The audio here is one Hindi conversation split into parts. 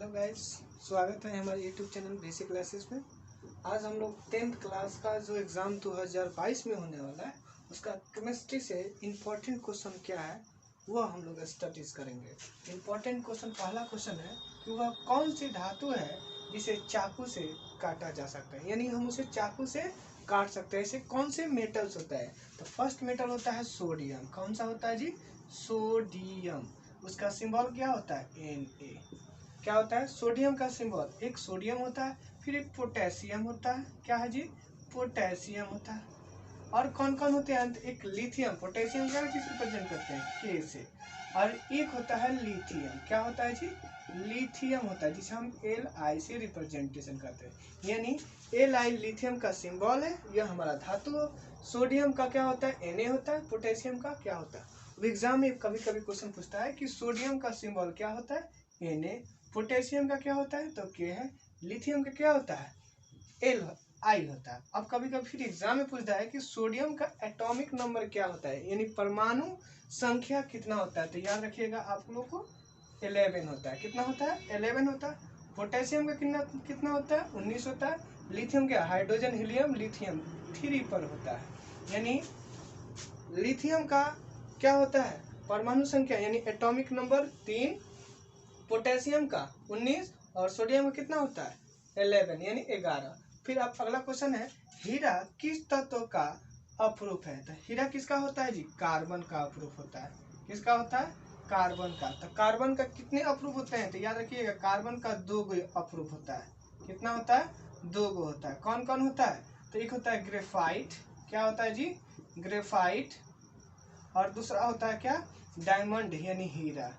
हेलो गाइस, स्वागत है हमारे यूट्यूब चैनल बेसिक क्लासेस में। आज हम लोग 10th क्लास का जो एग्ज़ाम 2022 में होने वाला है उसका केमिस्ट्री से इम्पोर्टेंट क्वेश्चन क्या है वह हम लोग स्टडीज करेंगे। इम्पोर्टेंट क्वेश्चन, पहला क्वेश्चन है कि वह कौन सी धातु है जिसे चाकू से काटा जा सकता है, यानी हम उसे चाकू से काट सकते हैं। ऐसे कौन से मेटल्स होता है? तो फर्स्ट मेटल होता है सोडियम। कौन सा होता है जी? सोडियम। उसका सिंबल क्या होता है? Na। क्या होता है? सोडियम का सिंबल, एक सोडियम होता है, फिर एक पोटेशियम होता है। क्या है जी? पोटेशियम होता है। और कौन कौन होते हैं? एक लिथियम। पोटेशियम क्या किस रिप्रेजेंट करते हैं? के से। और एक होता है लिथियम। क्या होता है जी? लिथियम होता है, जिसे हम Li से रिप्रेजेंटेशन करते हैं। यानी Li लिथियम का सिंबल है, यह हमारा धातु। सोडियम का क्या होता है? Na होता है। पोटेशियम का क्या होता है? एग्जाम में कभी कभी क्वेश्चन पूछता है कि सोडियम का सिंबल क्या होता है? Na। पोटेशियम का क्या होता है? तो K है। लिथियम का क्या होता है? Li होता है। अब कभी कभी फिर एग्जाम में पूछता है कि सोडियम का एटॉमिक नंबर क्या होता है, यानी परमाणु संख्या कितना होता है। तो याद रखिएगा आप लोग को 11 होता है। कितना होता है? 11 होता है। पोटेशियम का कितना होता है? 19 होता है। लिथियम क्या? हाइड्रोजन हीलियम लिथियम 3 पर होता है। यानी लिथियम का क्या होता है? परमाणु संख्या यानी एटॉमिक नंबर 3, पोटेशियम का 19 और सोडियम का कितना होता है? 11 यानी 11। फिर अब अगला क्वेश्चन है, हीरा किस तत्व का अपरूप है? तो हीरा किसका होता है जी? कार्बन का अपरूप होता है। किसका होता है? कार्बन का। तो कार्बन का कितने अपरूप होते हैं? तो याद रखिएगा कार्बन का 2 अपरूप होता है। कितना होता है? 2 होता है। कौन कौन होता है? तो एक होता है ग्रेफाइट। क्या होता है जी? ग्रेफाइट। और दूसरा होता है क्या? डायमंड यानी हीरा।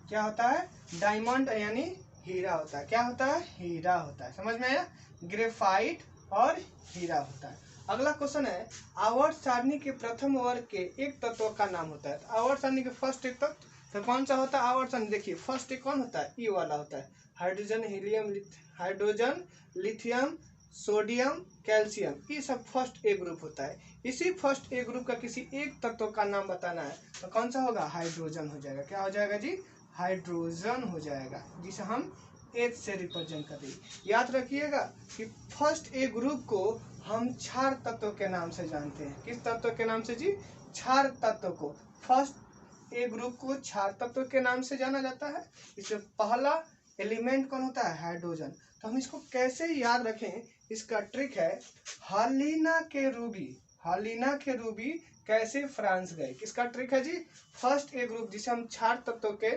क्या होता है? डायमंड यानी हीरा होता है। क्या होता है? हीरा होता है। समझ में आया? ग्रेफाइट और हीरा होता है। अगला क्वेश्चन है, आवर्त सारणी के प्रथम वर्ग के एक तत्व का नाम होता है। तो आवर्त सारणी के फर्स्ट एक तत्व तो कौन सा होता है? आवर्त सारणी देखिए फर्स्ट एक कौन होता है? ई वाला होता है। Hydrogen helium, hydrogen, lithium, sodium, calcium, ये सब फर्स्ट ए ग्रुप होता है। इसी फर्स्ट ए ग्रुप का किसी एक तत्व का नाम बताना है तो कौन सा होगा? हाइड्रोजन हो जाएगा। क्या हो जाएगा जी? हाइड्रोजन हो जाएगा, जिसे हम H से रिप्रेजेंट कर देंगे। याद रखिएगा कि फर्स्ट ए ग्रुप को हम क्षार तत्व के नाम से जानते हैं। किस तत्व के नाम से जी? क्षार तत्व को। फर्स्ट ए ग्रुप को क्षार तत्व के नाम से जाना जाता है। इसमें पहला एलिमेंट कौन होता है? हाइड्रोजन। तो हम इसको कैसे याद रखें, इसका ट्रिक है, हालिना के रूबी कैसे फ्रांस गए। किसका ट्रिक है जी? फर्स्ट ए ग्रुप जिसे हम क्षार तत्व के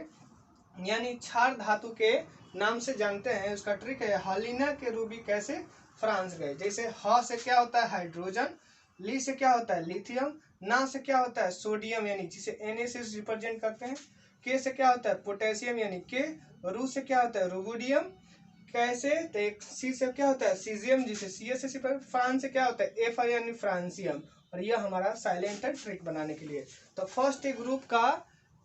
यानी क्षार धातु के नाम से जानते हैं, उसका ट्रिक है हालिना के रूबी कैसे फ्रांस गए। जैसे ह से क्या होता है? हाइड्रोजन, ली से क्या होता है? लिथियम, ना से क्या होता है? सोडियम यानी जिसे Na से रिप्रेजेंट करते हैं, के से क्या होता है? पोटेशियम यानी के, रू से क्या होता है? रुबोडियम, कैसे तो एक सी से क्या होता है? सीजियम जिसे सी से फ्रांस से क्या होता है? एफ यानी फ्रांसियम। और यह हमारा साइलेंट है ट्रिक बनाने के लिए। तो फर्स्ट ए ग्रुप का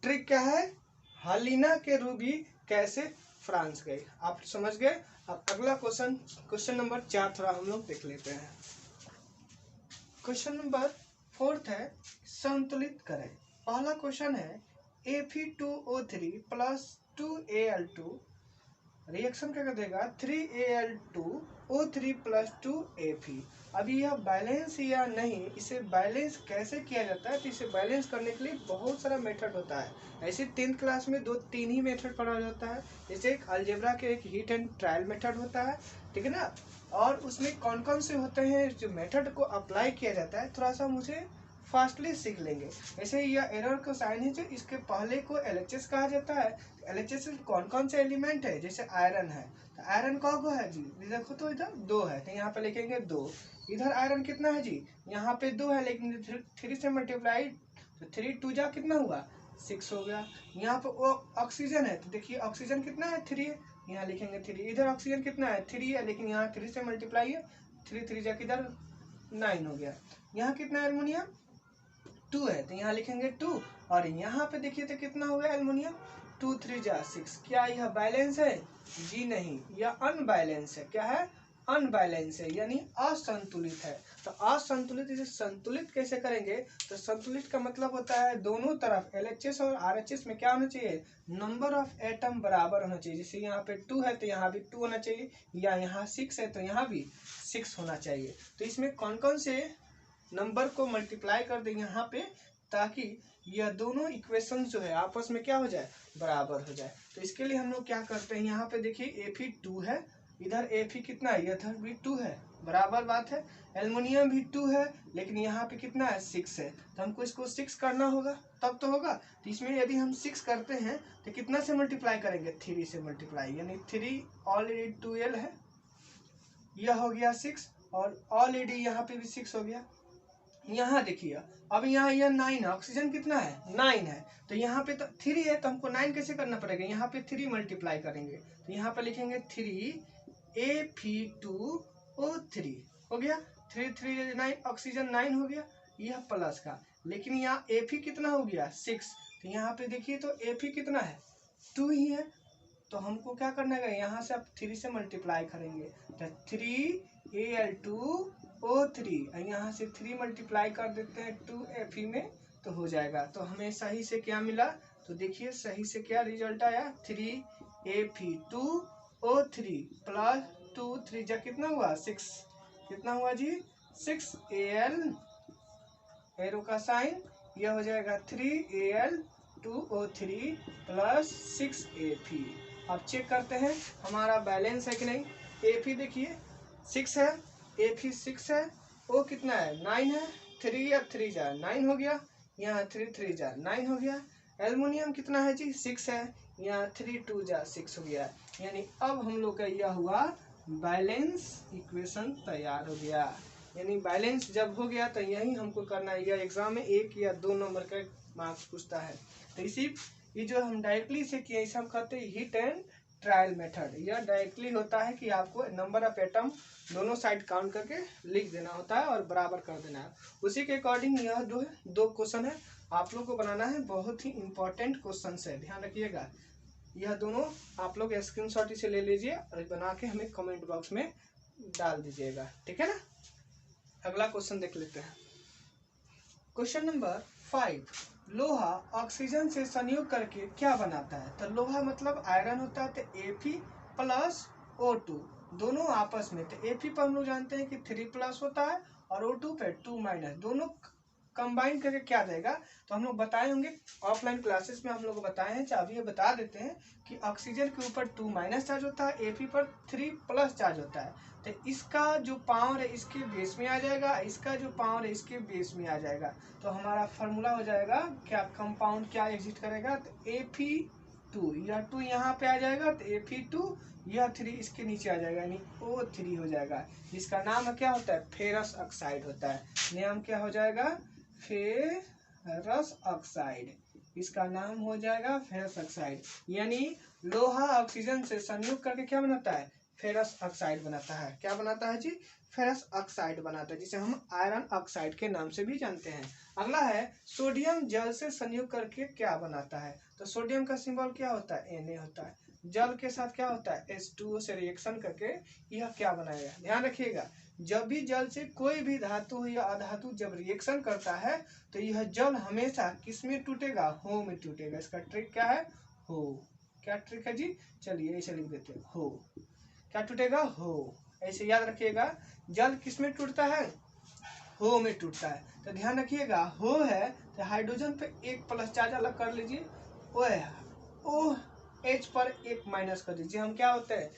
ट्रिक क्या है? हालिना के रूबी कैसे फ्रांस गए। आप समझ गए। अब अगला क्वेश्चन नंबर 4 थोड़ा हम लोग देख लेते हैं। क्वेश्चन नंबर 4 है, संतुलित करें। पहला क्वेश्चन है, Fe2O3 प्लस 2Al2 रिएक्शन क्या कर देगा? 3Al2O3 plus 2Fe। अभी यह बैलेंस या नहीं, इसे बैलेंस कैसे किया जाता है? तो इसे बैलेंस करने के लिए बहुत सारा मेथड होता है। ऐसे 10th क्लास में 2-3 ही मेथड पढ़ा जाता है। जैसे एक अलजेब्रा के एक हिट एंड ट्रायल मेथड होता है, ठीक है ना। और उसमें कौन कौन से होते हैं जो मेथड को अप्लाई किया जाता है, थोड़ा सा मुझे फास्टली सीख लेंगे। ऐसे यह एरर का साइन है जो इसके पहले को LHS कहा जाता है। LHS में कौन कौन से एलिमेंट है? जैसे आयरन है, तो आयरन कौन है जी? देखो तो इधर 2 है, तो यहाँ पे लिखेंगे 2। इधर आयरन कितना है जी? यहाँ पे 2 है, लेकिन 3 से मल्टीप्लाई तो 3 2 जा कितना हुआ? 6 हो गया। यहाँ पे ऑक्सीजन है, तो देखिए ऑक्सीजन कितना है? 3 है, यहाँ लिखेंगे 3। इधर ऑक्सीजन कितना है? 3 है, लेकिन यहाँ 3 से मल्टीप्लाई है, 3 3 जा किधर 9 हो गया। यहाँ कितना है? एल्युमिनियम 2 है, तो यहाँ लिखेंगे 2। और यहाँ पे देखिए तो कितना हो गया? एल्युमिनियम 2 3 जा 6। क्या यह बैलेंस है? जी नहीं, यह अनबैलेंस है। क्या है? अनबैलेंस है यानी असंतुलित है। तो असंतुलित इसे संतुलित कैसे करेंगे? तो संतुलित का मतलब होता है दोनों तरफ LHS और RHS में क्या होना चाहिए? नंबर ऑफ एटम बराबर होना चाहिए। जैसे यहाँ पे 2 है तो यहाँ भी 2 होना चाहिए, या यहाँ 6 है तो यहाँ भी 6 होना चाहिए। तो इसमें कौन कौन से नंबर को मल्टीप्लाई कर दें यहाँ पे, ताकि यह दोनों इक्वेशन जो है आपस में क्या हो जाए? बराबर हो जाए। तो इसके लिए हम लोग क्या करते हैं, यहाँ पे देखिए Fe2 है, इधर Fe कितना है? इधर भी 2 है, बराबर बात है। एल्युमिनियम भी 2 है, लेकिन यहाँ पे कितना है? 6 है। तो हमको इसको 6 करना होगा तब तो होगा। तो इसमें यदि हम 6 करते हैं तो कितना से मल्टीप्लाई करेंगे? 3 से मल्टीप्लाई, यानी 3 ऑलरेडी 12 है, यह हो गया 6, और ऑलरेडी यहाँ पे भी 6 हो गया। यहाँ देखिए अब यहाँ यह 9 है, ऑक्सीजन कितना है? 9 है। तो यहाँ पे तो 3 है, तो हमको 9 कैसे करना पड़ेगा? यहाँ पे 3 मल्टीप्लाई करेंगे, तो यहाँ पे लिखेंगे 3 Fe2O3 हो गया। 3 3 9, ऑक्सीजन 9 हो गया, यह प्लस का। लेकिन यहाँ Fe कितना हो गया? 6। तो यहाँ पे देखिए तो Fe कितना है? 2 ही है। तो हमको क्या करना है? यहाँ से आप 3 से मल्टीप्लाई करेंगे, तो 3Al2O3, यहाँ से 3 मल्टीप्लाई कर देते हैं 2Fe में, तो हो जाएगा। तो हमें सही से क्या मिला? तो देखिए सही से क्या रिजल्ट आया? 3Fe2O3 प्लस 2 3 जा कितना हुआ? 6। कितना हुआ जी? 6Al, एरो का साइन, यह हो जाएगा 3Al2O3 प्लस 6Fe। अब चेक करते हैं हमारा बैलेंस है कि नहीं। Fe देखिए 6 है, Fe 6 है, O कितना है? 9 है, 3 या 3 जा 9 हो गया, यहाँ 3 3 जा 9 हो गया। एल्युमिनियम कितना है जी? 6 है, यहाँ 3 2 जा 6 हो गया। यानी अब हम लोग का यह हुआ बैलेंस इक्वेशन तैयार हो गया। यानी बैलेंस जब हो गया तो यही हमको करना है। यह एग्जाम में 1 या 2 नंबर का मार्क्स पूछता है। तो इसी ये जो हम डायरेक्टली से किया, इसे हम कहते हैं हिट एंड ट्रायल मेथड। यह डायरेक्टली होता है कि आपको नंबर ऑफ एटम दोनों साइड काउंट करके लिख देना होता है और बराबर कर देना है। उसी के अकॉर्डिंग यह जो है 2 क्वेश्चन है आप लोग को बनाना है, बहुत ही इंपॉर्टेंट क्वेश्चन है, ध्यान रखिएगा। यह दोनों आप लोग स्क्रीनशॉट इसे ले लीजिए और बना के हमें कमेंट बॉक्स में डाल दीजिएगा, ठीक है ना। अगला क्वेश्चन देख लेते हैं। क्वेश्चन नंबर 5, लोहा ऑक्सीजन से संयोग करके क्या बनाता है? तो लोहा मतलब आयरन होता है, तो Fe+O2 दोनों आपस में, तो Fe पर हम लोग जानते हैं कि 3+ होता है और O2 पे 2-, दोनों कंबाइन करके क्या देगा? तो हम लोग बताए होंगे ऑफलाइन क्लासेस में, हम लोग बताए हैं। अभी ये बता देते हैं कि ऑक्सीजन के ऊपर 2- चार्ज होता है, Fe पर 3+ चार्ज होता है। तो इसका जो पावर है इसके बेस में आ जाएगा, इसका जो पावर है इसके बेस में आ जाएगा। तो हमारा फार्मूला हो जाएगा क्या? कंपाउंड क्या एग्जिस्ट करेगा? तो Fe2, यह 2 यहाँ पे आ जाएगा, तो Fe2, यह 3 इसके नीचे आ जाएगा, यानी O3 हो जाएगा। इसका नाम क्या होता है? फेरस ऑक्साइड होता है। नाम क्या हो जाएगा? Ferrous oxide. इसका नाम हो जाएगा फेरस ऑक्साइड। यानी लोहा ऑक्सीजन से संयुक्त करके क्या बनाता है? फेरस ऑक्साइड बनाता है। क्या बनाता है जी? फेरस ऑक्साइड बनाता है, जिसे हम आयरन ऑक्साइड के नाम से भी जानते हैं। अगला है सोडियम जल से संयोग करके क्या बनाता है? तो सोडियम का सिंबल क्या होता है? Na होता है। जल के साथ क्या होता है? H2O से रिएक्शन करके यह क्या बनाएगा? ध्यान रखिएगा, जब भी जल से कोई भी धातु या अधातु जब रिएक्शन करता है तो यह जल हमेशा किस में टूटेगा? हो में टूटेगा। इसका ट्रिक क्या है? हो। क्या ट्रिक है जी? चलिए ऐसे लिख देते हैं, हो। क्या टूटेगा? हो। ऐसे याद रखिएगा, जल किस में टूटता है? हो में टूटता है। तो ध्यान रखिएगा, हो है तो हाइड्रोजन पे 1+ चार्ज अलग कर लीजिए, ओ H पर 1- कर दीजिए। हम क्या होते हैं?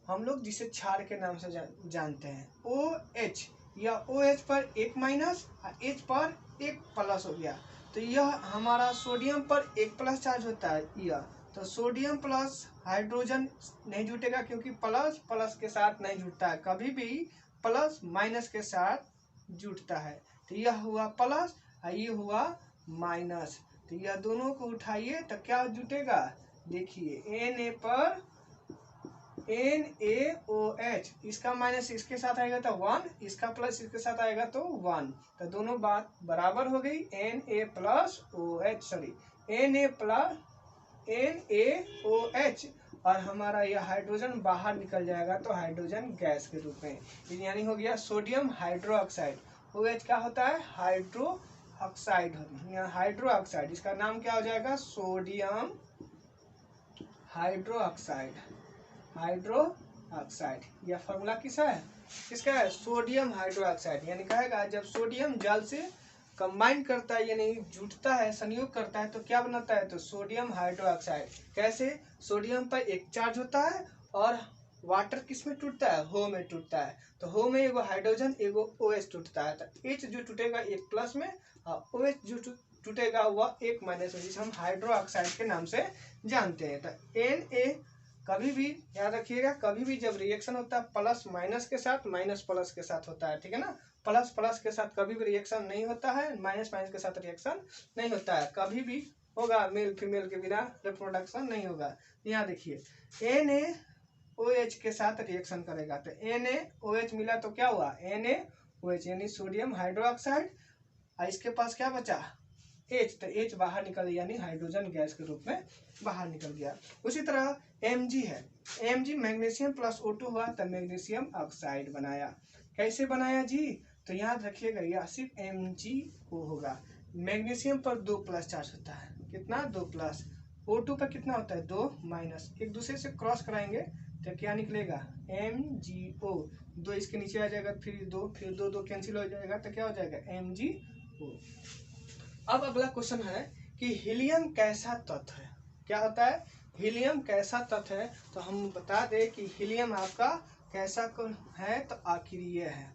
हम लोग जिसे क्षार के नाम से जानते हैं, OH या OH पर 1- H पर 1+ हो गया। तो यह हमारा सोडियम पर 1+ चार्ज होता है यह। तो सोडियम प्लस हाइड्रोजन नहीं जुटेगा, क्योंकि प्लस प्लस के साथ नहीं जुटता है, कभी भी प्लस माइनस के साथ जुटता है। तो यह हुआ प्लस और ये हुआ माइनस। तो यह दोनों को उठाइए तो क्या जुटेगा? देखिए Na पर NaOH, इसका माइनस इसके साथ आएगा तो 1, इसका प्लस इसके साथ आएगा तो 1। तो दोनों बात बराबर हो गई। Na+OH, सॉरी Na+NaOH और हमारा ये हाइड्रोजन बाहर निकल जाएगा तो हाइड्रोजन गैस के रूप में, यानी हो गया सोडियम हाइड्रोक्साइड। OH क्या होता है? हाइड्रो ऑक्साइड, हाइड्रो ऑक्साइड, इसका नाम क्या हो जाएगा? Sodium hydro oxide. Hydro oxide यह फॉर्मूला किसका है? किसका है? Sodium hydro oxide. यानी कहेगा जब सोडियम जल से कंबाइन करता है यानी जुटता है, संयोग करता है तो क्या बनाता है? तो सोडियम हाइड्रो ऑक्साइड। कैसे? सोडियम पर एक चार्ज होता है और वाटर किस में टूटता है? हो में टूटता है। तो हो में एगो हाइड्रोजन एगो OH टूटता है। तो H जो टूटेगा एक प्लस में और OH जो टूटेगा वह एक माइनस में, जिसे हम हाइड्रो ऑक्साइड के नाम से जानते हैं। तो Na कभी भी याद रखिएगा, कभी भी जब रिएक्शन होता है प्लस माइनस के साथ, माइनस प्लस के साथ होता है, ठीक है ना। प्लस प्लस के साथ कभी भी रिएक्शन नहीं होता है, माइनस माइनस के साथ रिएक्शन नहीं होता है। कभी भी होगा मेल फीमेल के बिना रिप्रोडक्शन नहीं होगा। यहाँ देखिए NaOH के साथ रिएक्शन करेगा तो NaOH मिला तो क्या हुआ? NaOH यानी सोडियम हाइड्रोक्साइड। और इसके पास क्या बचा? H, तो H बाहर निकल गया यानी हाइड्रोजन गैस के रूप में बाहर निकल गया। उसी तरह Mg है, Mg मैग्नीशियम प्लस O2 हुआ तो मैग्नीशियम ऑक्साइड बनाया। कैसे बनाया जी? तो याद रखिएगा यह सिर्फ MgO होगा। मैग्नीशियम पर 2 प्लस चार्ज होता है, कितना? 2 प्लस। O2 पर कितना होता है? 2 माइनस। एक दूसरे से क्रॉस कराएंगे तो क्या निकलेगा? MgO। 2 इसके नीचे आ जाएगा, फिर 2, फिर 2 2 कैंसिल हो जाएगा तो क्या हो जाएगा? MgO। अब अगला क्वेश्चन है कि हीलियम कैसा तत्व है? क्या होता है? हीलियम कैसा तत्व है? तो हम बता दें कि हीलियम आपका कैसा है? तो अक्रिय है।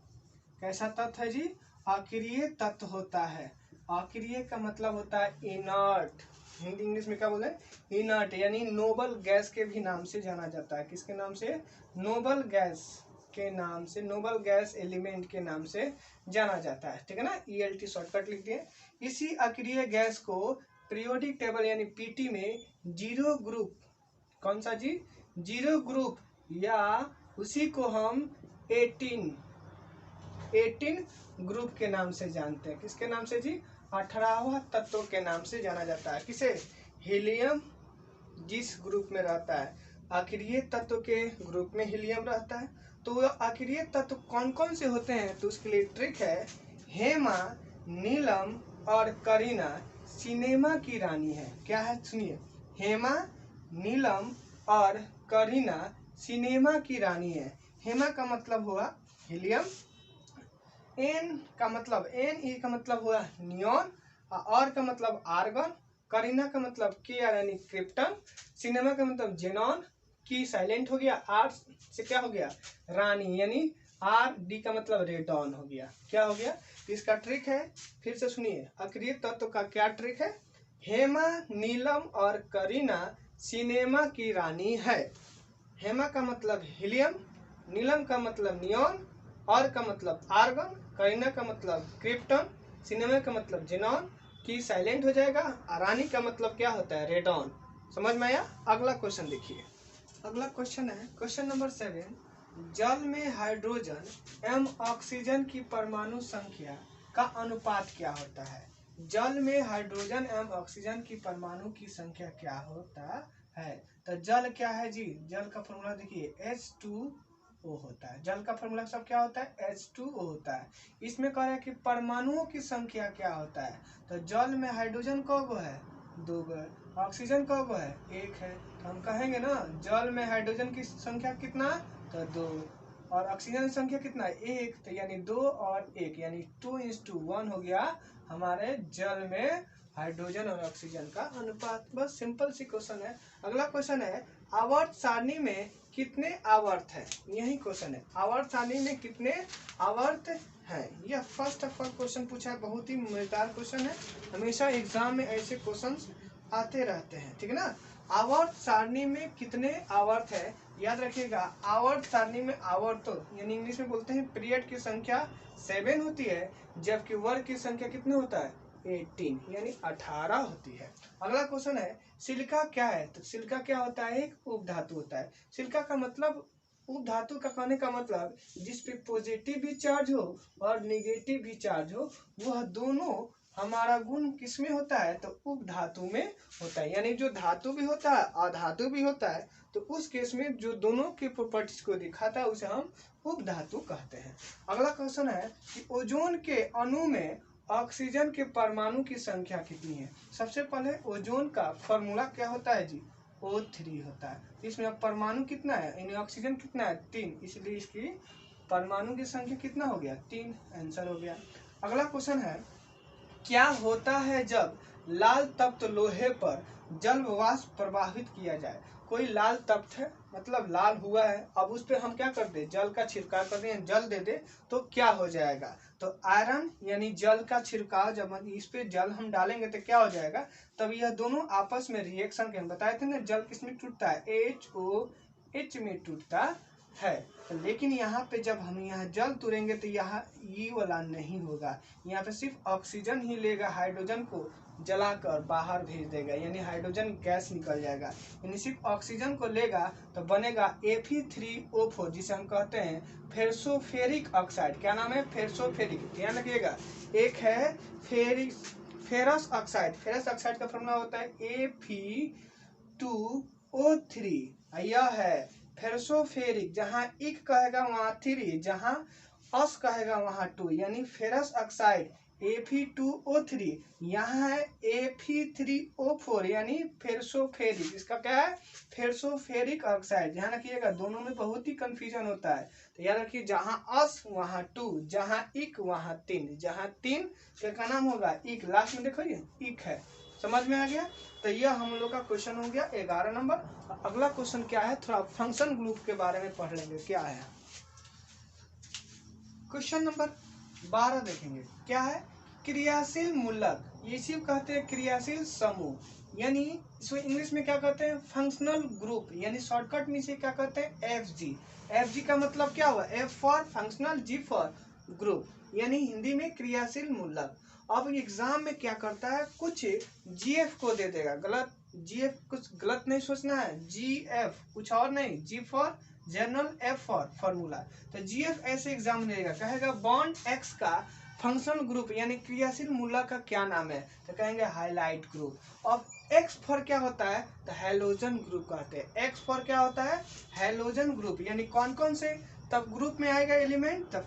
कैसा तत्व है जी? अक्रिय तत्व होता है। अक्रिय का मतलब होता है इनर्ट। हिंदी इंग्लिश में क्या बोले? इनर्ट, यानी नोबल गैस के भी नाम से जाना जाता है। किसके नाम से? नोबल गैस के नाम से, नोबल गैस एलिमेंट के नाम से जाना जाता है, ठीक है ना। ELT शॉर्टकट लिख दिए। इसी अक्रिय गैस को पीरियोडिक टेबल यानी PT में जीरो ग्रुप, कौन सा जी? जीरो ग्रुप, या उसी को हम 18 ग्रुप के नाम से जानते हैं। किसके नाम से जी? 18वां तत्व के नाम से जाना जाता है। किसे? हीलियम जिस ग्रुप में रहता है, अक्रिय तत्व के ग्रुप में हीलियम रहता है। तो अक्रिय तत्व कौन कौन से होते हैं? तो उसके लिए ट्रिक है। हेमा, नीलम और करीना सिनेमा की रानी है। क्या है? सुनिए, हेमा, नीलम और करीना सिनेमा की रानी है। हेमा का मतलब हुआ हीलियम, N का मतलब Ne का मतलब हुआ नियॉन, और का मतलब आर्गन, करीना का मतलब K यानी क्रिप्टन, सिनेमा का मतलब जेनॉन, की साइलेंट हो गया, R से क्या हो गया? रानी, यानी RD का मतलब रेडॉन हो गया। क्या हो गया? इसका ट्रिक है, फिर से सुनिए। अक्रिय तत्व का क्या ट्रिक है? हेमा, नीलम और करीना सिनेमा की रानी है। हेमा का मतलब हीलियम, नीलम का मतलब नियॉन, और का मतलब आर्गन, करीना का मतलब क्रिप्टन, सिनेमा का मतलब जेनॉन, की साइलेंट हो जाएगा, रानी का मतलब क्या होता है? रेडॉन। समझ में आया? अगला क्वेश्चन देखिए। अगला क्वेश्चन है क्वेश्चन नंबर 7। जल में हाइड्रोजन एवं ऑक्सीजन की परमाणु संख्या का अनुपात क्या होता है? जल में हाइड्रोजन एवं ऑक्सीजन की परमाणु की संख्या क्या होता है? तो जल क्या है जी? जल का फॉर्मूला देखिए H2O होता है। जल का फॉर्मूला सब क्या होता है? H2O होता है। इसमें कह रहा है कि परमाणुओं की संख्या क्या होता है? तो जल में हाइड्रोजन कौगो है? 2 गो। ऑक्सीजन कौगो है? 1 है। तो हम कहेंगे ना जल में हाइड्रोजन की संख्या कितना? तो 2, और ऑक्सीजन की संख्या कितना? 1। तो यानी 2 और 1 यानी 2:1 हो गया हमारे जल में हाइड्रोजन और ऑक्सीजन का अनुपात। बस सिंपल सी क्वेश्चन है। अगला क्वेश्चन है आवर्त सारणी में कितने आवर्त है? यही क्वेश्चन है, आवर्त सारणी में कितने आवर्त है? यह फर्स्ट ऑफ ऑल क्वेश्चन पूछा है, बहुत ही मजेदार क्वेश्चन है। हमेशा एग्जाम में ऐसे क्वेश्चंस आते रहते हैं, ठीक है ना। आवर्त सारणी में कितने आवर्त है? याद रखिएगा, आवर्त सारणी में आवर्त यानी इंग्लिश में बोलते हैं पीरियड की संख्या 7 होती है, जबकि वर्ग की संख्या कितने होता है? 18 यानी 18 होती है। अगला क्वेश्चन है सिलिका क्या है? तो सिलिका क्या होता है? एक उपधातु होता है। सिलिका का मतलब, उपधातु का कहने का मतलब जिस पे पॉजिटिव भी चार्ज हो और नेगेटिव भी चार्ज हो, वह दोनों हमारा गुण किसमें होता है, तो उपधातु में होता है। यानी जो धातु भी होता है अधातु भी होता है, तो उस केस में जो दोनों की प्रॉपर्टीज को दिखाता है उसे हम उपधातु कहते हैं। अगला क्वेश्चन है कि ओजोन के अणु में ऑक्सीजन के परमाणु की संख्या कितनी है। सबसे पहले ओजोन का फॉर्मूला क्या होता है जी, O3 होता है। इसमें अब परमाणु कितना है, यानी ऑक्सीजन कितना है, 3, इसलिए इसकी परमाणु की संख्या कितना हो गया, 3, आंसर हो गया। अगला क्वेश्चन है क्या होता है जब लाल तप्त लोहे पर जल वाष्प प्रवाहित किया जाए। कोई लाल तप्त है, मतलब लाल हुआ है, अब उस पर हम क्या कर दे, जल का छिड़काव कर दें, जल दे दे, तो क्या हो जाएगा, तो आयरन यानी जल का छिड़काव, जब इस पे जल हम डालेंगे तो क्या हो जाएगा, तब यह दोनों आपस में रिएक्शन के, हम बताए थे ना जल किसमें टूटता है, HOH में टूटता है। लेकिन यहाँ पे जब हम यहाँ जल तुरेंगे तो यहाँ ये वाला नहीं होगा, यहाँ पे सिर्फ ऑक्सीजन ही लेगा, हाइड्रोजन को जलाकर बाहर भेज देगा, यानी हाइड्रोजन गैस निकल जाएगा, यानी सिर्फ ऑक्सीजन को लेगा तो बनेगा Fe3O4, जिसे हम कहते हैं फेरसोफेरिक ऑक्साइड। क्या नाम है, फेरसोफेरिक, ध्यान रखिएगा। एक है फेरस ऑक्साइड, फेरस ऑक्साइड का फॉर्मूला होता है Fe2O3, यह है फेरसोफेरिक, जहाँ इक कहेगा वहाँ 3, जहाँ अस कहेगा वहाँ 2, यानी फेरस ऑक्साइड Fe2O3, यहाँ है Fe3O4, यानी फेरसोफेरिक, इसका क्या है, फेरसोफेरिक ऑक्साइड। ध्यान रखिएगा, दोनों में बहुत ही कंफ्यूजन होता है, तो याद रखिए जहाँ अस वहाँ 2, जहाँ इक वहाँ 3, जहाँ 3 क्या नाम होगा, इक, लास्ट में देखो ये इक है। समझ में आ गया। तो यह हम लोग का क्वेश्चन हो गया 11 नंबर। अगला क्वेश्चन क्या है, थोड़ा फंक्शन ग्रुप के बारे में पढ़ लेंगे। क्या है क्वेश्चन नंबर 12 देखेंगे, क्या है, क्रियाशील मूलक, ये सिर्फ कहते हैं क्रियाशील समूह, यानी इसको इंग्लिश में क्या कहते हैं, फंक्शनल ग्रुप, यानी शॉर्टकट में इसे क्या कहते हैं, FG। FG का मतलब क्या हुआ, F for functional, G for group, यानी हिंदी में क्रियाशील मूलक। अब एग्जाम में क्या करता है, कुछ GF को दे देगा, गलत GF, कुछ गलत नहीं सोचना है, GF कुछ और नहीं, G for general, F for formula. तो GF ऐसे एग्जाम में देगा, कहेगा बॉन्ड X का फंक्शनल ग्रुप यानी क्रियाशील मूलक का क्या नाम है, तो कहेंगे हाइलाइट ग्रुप। अब X फॉर क्या होता है, तो हैलोजन ग्रुप कहते हैं। X फॉर क्या होता है, हैलोजन ग्रुप, यानी कौन कौन से तब ग्रुप में आएगा एलिमेंट, तब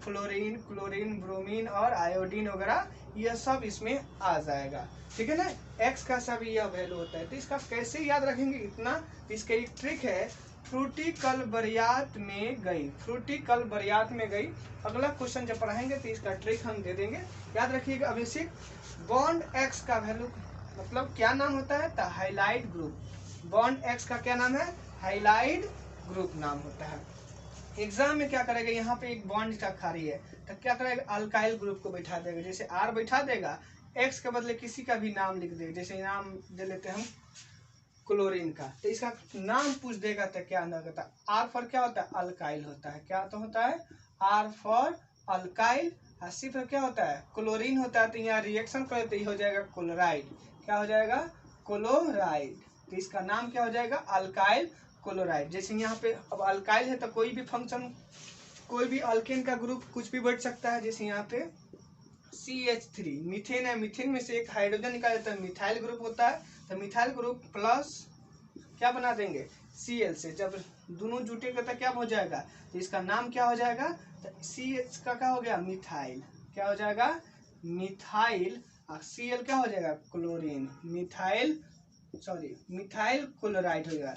फ्लोरीन, क्लोरीन, ब्रोमीन और आयोडीन वगैरह, यह सब इसमें आ जाएगा, ठीक है ना। X का सभी यह वैल्यू होता है। तो इसका कैसे याद रखेंगे इतना, इसका एक ट्रिक है, फ्रूटी कल बरियात में गई, फ्रूटी कल बरियात में गई। अगला क्वेश्चन जब पढ़ाएंगे तो इसका ट्रिक हम दे देंगे, याद रखिएगा। अभी सिर्फ बॉन्ड X का वैल्यू मतलब क्या नाम होता है, तो हाइलाइट ग्रुप। बॉन्ड X का क्या नाम है, हाइलाइट ग्रुप नाम होता है। एग्जाम में क्या करेगा, यहाँ पे एक बॉन्ड का खाली है तो क्या करेगा, अल्काइल ग्रुप को बैठा देगा, जैसे R बैठा देगा, X के बदले किसी का भी नाम लिख देगा, जैसे नाम दे लेते हैं हम क्लोरीन का, तो इसका नाम पूछ देगा तो क्या नाम होता है, R फॉर क्या होता है, अल्काइल होता है। क्या तो होता है, R फॉर अल्काइल। और C फॉर क्या होता है, क्लोरीन होता है। तो यहाँ रिएक्शन करे तो ये हो जाएगा क्लोराइड, क्या हो जाएगा, क्लोराइड। तो इसका नाम क्या हो जाएगा, अल्काइल क्लोराइड। जैसे यहाँ पे अब अल्काइल है तो कोई भी फंक्शन, कोई भी अल्केन का ग्रुप कुछ भी बैठ सकता है, जैसे यहाँ पे CH3 मीथेन है, मीथेन में से एक हाइड्रोजन निकाल देता है, मिथाइल ग्रुप होता है। तो मिथाइल ग्रुप प्लस क्या बना देंगे, Cl से, जब दोनों जुटेगा तो क्या हो जाएगा, तो इसका नाम क्या हो जाएगा, तो CH का क्या हो गया, मिथाइल, क्या हो जाएगा, मिथाइल। और Cl क्या हो जाएगा, chlorine, methyl, sorry methyl chloride हो जाएगा।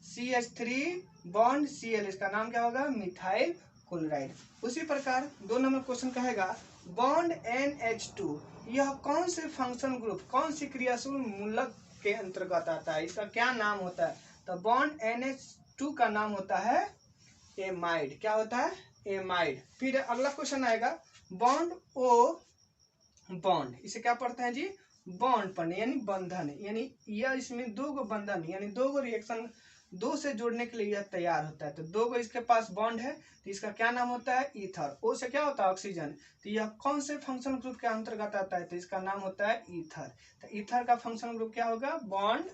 CH3 बॉन्ड Cl, इसका नाम क्या होगा, मिथाइल क्लोराइड। उसी प्रकार 2 नंबर क्वेश्चन कहेगा बॉन्ड NH2, यह कौन से फंक्शन ग्रुप, कौन सी क्रियाशील मूलक के अंतर्गत आता है, इसका क्या नाम होता है, तो बॉन्ड NH2 का नाम होता है एमाइड। क्या होता है, एमाइड। फिर अगला क्वेश्चन आएगा बॉन्ड O बॉन्ड, इसे क्या पढ़ते हैं जी, बॉन्ड पढ़ने यानी बंधन, यानी यह इसमें 2 गो बंधन यानी 2 गो रिएक्शन, 2 से जोड़ने के लिए यह तैयार होता है। तो 2 गो इसके पास बॉन्ड है, तो इसका क्या नाम होता है, ईथर। O से क्या होता है, ऑक्सीजन। तो यह कौन से फंक्शन ग्रुप के अंतर्गत आता है, तो इसका नाम होता है ईथर। तो ईथर का फंक्शन ग्रुप क्या होगा, बॉन्ड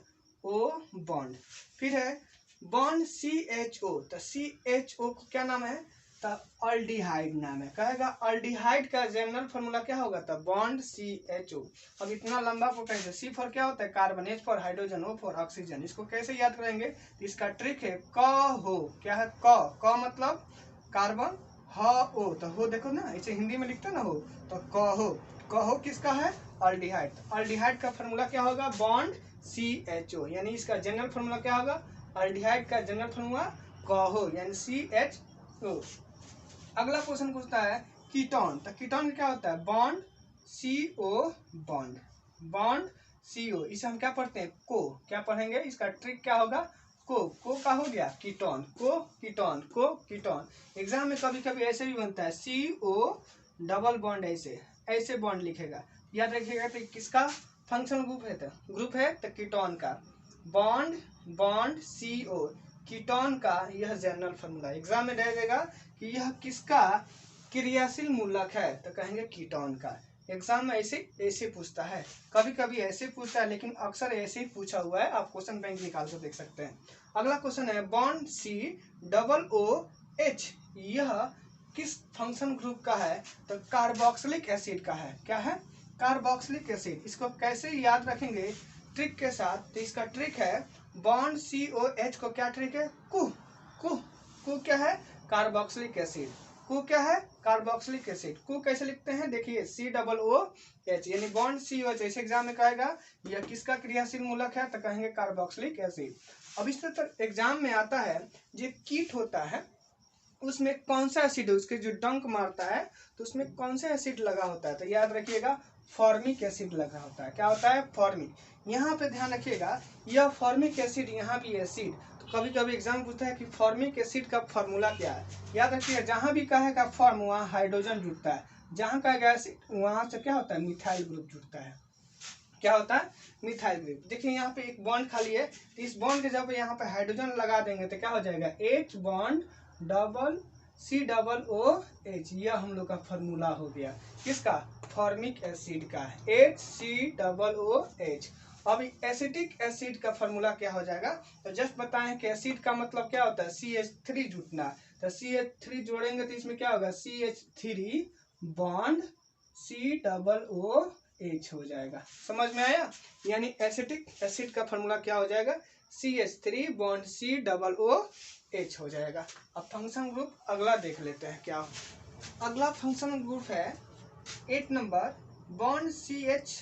O बॉन्ड। फिर है बॉन्ड CHO, तो CHO को क्या नाम है, तो अल्डिहाइड नाम है। कहेगा अल्डिहाइड का जनरल फॉर्मूला क्या होगा, तो बॉन्ड CHO। अब इतना लंबा पोटेंशियल, C फॉर क्या होता है carbon, H for hydrogen, O for oxygen. इसको कैसे याद करेंगे, तो इसका ट्रिक है क हो। क्या है क मतलब कार्बन, ह ओ, तो हो देखो ना इसे हिंदी में लिखते ना हो, तो क हो किसका है, अल्डिहाइड। अल्डिहाइड का फॉर्मूला क्या होगा, बॉन्ड CHO, यानी इसका जनरल फॉर्मूला क्या होगा, अल्डिहाइड का जनरल फॉर्मूला क हो यानी CHO। अगला क्वेश्चन पूछता है कीटोन, तो कीटोन क्या होता है, बॉन्ड CO, बॉन्ड CO। इसे हम क्या पढ़ते हैं, को। क्या पढ़ेंगे, इसका ट्रिक क्या होगा, को का हो गया कीटोन, को कीटोन। एग्जाम में कभी कभी ऐसे भी बनता है CO डबल बॉन्ड, ऐसे बॉन्ड लिखेगा, याद रखिएगा। तो किसका फंक्शन ग्रुप है तो कीटोन का, बॉन्ड CO, कीटोन का यह जनरल फॉर्मूला। एग्जाम में रह जाएगा कि यह किसका क्रियाशील मूलक है, तो कहेंगे कीटोन का। एग्जाम में ऐसे पूछता है, कभी कभी ऐसे पूछता है, लेकिन अक्सर ऐसे ही पूछा हुआ है, आप क्वेश्चन बैंक निकाल कर देख सकते हैं। अगला क्वेश्चन है बॉन्ड COOH, यह किस फंक्शन ग्रुप का है, तो कार्बोक्सिलिक एसिड का है। क्या है, कार्बोक्सिलिक एसिड। इसको कैसे याद रखेंगे, ट्रिक के साथ। तो इसका ट्रिक है बॉन्ड COH को क्या ट्रिक है, कु क्या है, कार्बोक्सिलिक एसिड। कु क्या है, कार्बोक्सिलिक एसिड। कु कैसे लिखते हैं, देखिए COOH, यानी बॉन्ड COH। ऐसे एग्जाम में कहेगा यह किसका क्रियाशील मूलक है, तो कहेंगे कार्बोक्सिलिक एसिड। अब इस तरह एग्जाम में आता है, जो कीट होता है उसमें कौन सा एसिड है, उसके जो डंक मारता है तो उसमें कौन सा एसिड लगा होता है, तो याद रखिएगा फॉर्मिक एसिड लगा होता है। क्या होता है, फॉर्मिक। यहाँ पे ध्यान रखिएगा, यह फॉर्मिक एसिड, यहाँ भी एसिड। तो कभी कभी एग्जाम पूछता है कि फॉर्मिक एसिड का फॉर्मूला क्या है। याद रखिएगा, जहाँ भी कहेगा फॉर्म वहाँ हाइड्रोजन जुड़ता है, जहाँ कहेगा एसिड वहाँ से क्या होता है, मिथाइल ग्रुप जुड़ता है। क्या होता है, मिथाइल ग्रुप। देखिए यहाँ पे एक बॉन्ड खाली है, तो इस बॉन्ड के जब यहाँ पे हाइड्रोजन लगा देंगे तो क्या हो जाएगा, H बॉन्ड डबल COOH। यह हम लोग का फॉर्मूला हो गया, किसका, फॉर्मिक एसिड का, HCOOH। अब एसिटिक एसिड का फॉर्मूला क्या हो जाएगा, तो जस्ट बताएं कि एसिड का मतलब क्या होता है, CH3 जुटना। तो CH3 जोड़ेंगे तो इसमें क्या होगा, CH3 बॉन्ड COOH हो जाएगा। समझ में आया, यानी एसिटिक एसिड का फॉर्मूला क्या हो जाएगा, CH3 बॉन्ड COOH हो जाएगा। अब फंक्शन ग्रुप अगला देख लेते हैं क्या। अगला फंक्शन ग्रुप है 8 number, bond CH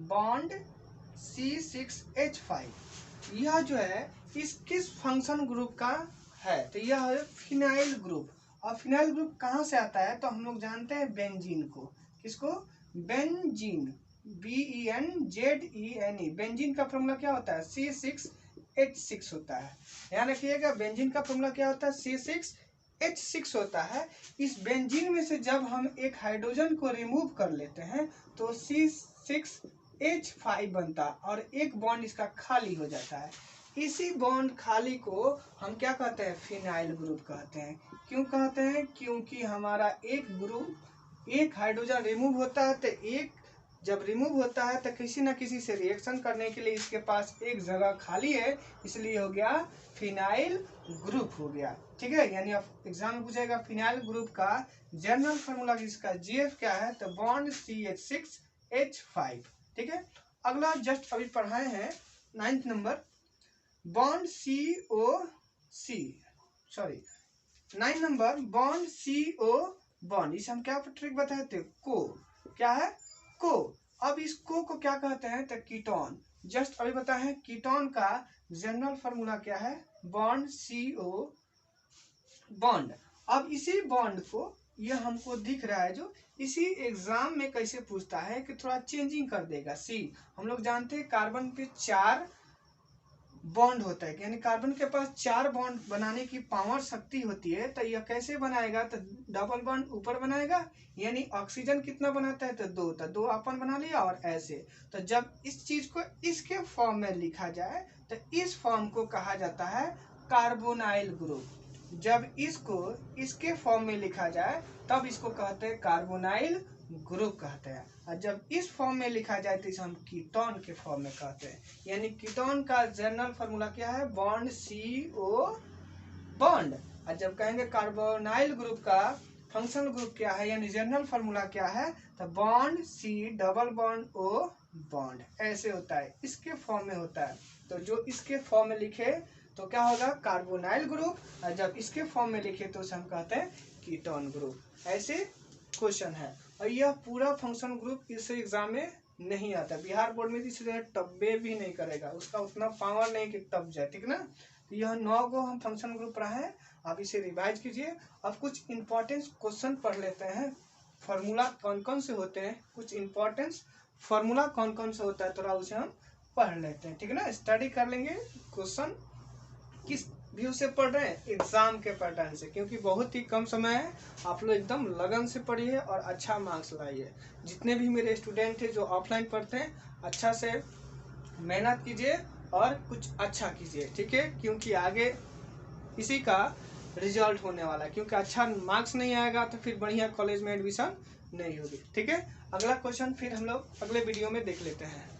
bond C6H5। यह जो है इस किस फंक्शन ग्रुप का है, तो यह है फिनाइल ग्रुप। और फिनाइल ग्रुप कहाँ से आता है, तो हम लोग जानते हैं बेंजीन को। किसको, बेंजीन, BENZENE। बेंजीन का फॉर्मूला क्या होता है, C6H6 होता है। ध्यान रखिएगा, बेंजीन का फॉर्मूला क्या होता है, C6H6 होता है। इस बेंजीन में से जब हम एक हाइड्रोजन को रिमूव कर लेते हैं तो C6H5 बनता और एक बॉन्ड इसका खाली हो जाता है। इसी बॉन्ड खाली को हम क्या कहते हैं, फिनाइल ग्रुप कहते हैं। क्यों कहते हैं, क्योंकि हमारा एक हाइड्रोजन रिमूव होता है, तो एक जब रिमूव होता है तो किसी न किसी से रिएक्शन करने के लिए इसके पास एक जगह खाली है, इसलिए हो गया फिनाइल ग्रुप हो गया। ठीक है, यानी अब एग्जाम में पूछेगा फिनाइल ग्रुप का जनरल फॉर्मूला जिसका GF क्या है, तो बॉन्ड CH6H5। ठीक है, अगला जस्ट अभी पढ़ाए हैं 9th number, bond 9 number bond CO bond. इसे हम क्या ट्रिक बताए थे, को। क्या है, को। अब इस को क्या कहते हैं, तो कीटोन। जस्ट अभी बताए हैं कीटोन का जनरल फॉर्मूला क्या है, बॉन्ड CO बॉन्ड। अब इसी बॉन्ड को, यह हमको दिख रहा है जो इसी एग्जाम में कैसे पूछता है कि थोड़ा चेंजिंग कर देगा। हम लोग जानते हैं कार्बन पे 4 बॉन्ड होता है, यानी कार्बन के पास 4 बॉन्ड बनाने की पावर शक्ति होती है। तो यह कैसे बनाएगा, तो डबल बॉन्ड ऊपर बनाएगा, यानी ऑक्सीजन कितना बनाता है, तो 2, तो 2 अपन बना लिया। और ऐसे, तो जब इस चीज को इसके फॉर्म में लिखा जाए तो इस फॉर्म को कहा जाता है कार्बोनाइल ग्रुप। जब इसको इसके फॉर्म में लिखा जाए तब इसको कहते हैं कार्बोनाइल ग्रुप कहते हैं, और जब इस फॉर्म में लिखा जाए तो इसे हम कीटोन के फॉर्म में कहते हैं। यानी कीटोन का जनरल फॉर्मूला क्या है, बॉन्ड CO बॉन्ड। और जब कहेंगे कार्बोनाइल ग्रुप का फंक्शनल ग्रुप क्या है यानी जनरल फार्मूला क्या है, तो bond C double bond O bond, ऐसे होता है, इसके फॉर्म में होता है। तो जो इसके फॉर्म में लिखे तो क्या होगा कार्बोनाइल ग्रुप, और जब इसके फॉर्म में लिखे तो उसे हम कहते हैं कीटोन ग्रुप। ऐसे क्वेश्चन है, और यह पूरा फंक्शन ग्रुप इस एग्जाम में नहीं आता, बिहार बोर्ड में इसलिए टब्बे भी नहीं करेगा, उसका उतना पावर नहीं कि टब जाए, ठीक ना। तो यह 9 गो हम फंक्शन ग्रुप रहा है, आप इसे रिवाइज कीजिए। अब कुछ इंपॉर्टेंट क्वेश्चन पढ़ लेते हैं, फार्मूला कौन कौन से होते हैं, कुछ इंपॉर्टेंट फार्मूला कौन कौन से होता है थोड़ा उसे हम पढ़ लेते हैं, ठीक है ना। स्टडी कर लेंगे क्वेश्चन किस व्यू से पढ़ रहे हैं, एग्जाम के पैटर्न से, क्योंकि बहुत ही कम समय है, आप लोग एकदम लगन से पढ़िए और अच्छा मार्क्स लाइए। जितने भी मेरे स्टूडेंट हैं जो ऑफलाइन पढ़ते हैं, अच्छा से मेहनत कीजिए और कुछ अच्छा कीजिए, ठीक है, क्योंकि आगे इसी का रिजल्ट होने वाला है, क्योंकि अच्छा मार्क्स नहीं आएगा तो फिर बढ़िया कॉलेज में एडमिशन नहीं होगी, ठीक है। अगला क्वेश्चन फिर हम लोग अगले वीडियो में देख लेते हैं।